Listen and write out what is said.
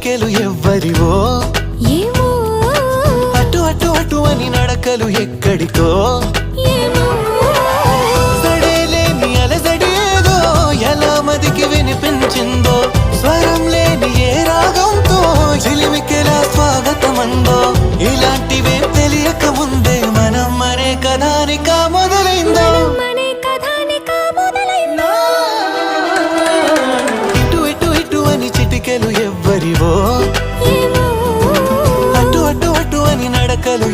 చిటికెలు ఎవ్వరివో ఏమో అటు అటు అటు అని నడకలు ఎక్కడికో ఏమో సడేలేని అలజడేదో ఎలా మదికి వినిపించిందో స్వరం లేని ఏ రాగంతో చిలిమికెలా స్వాగతమందో ఇలాంటివే తెలియక ముందే మనం మరే కథానిక మొదలైందో మనే కథానిక మొదలైందో ఇటు ఇటు ఇటు అని చిటికెలు ఎవ్వరివో ఏమో అటు అటు అటు అని నడకలు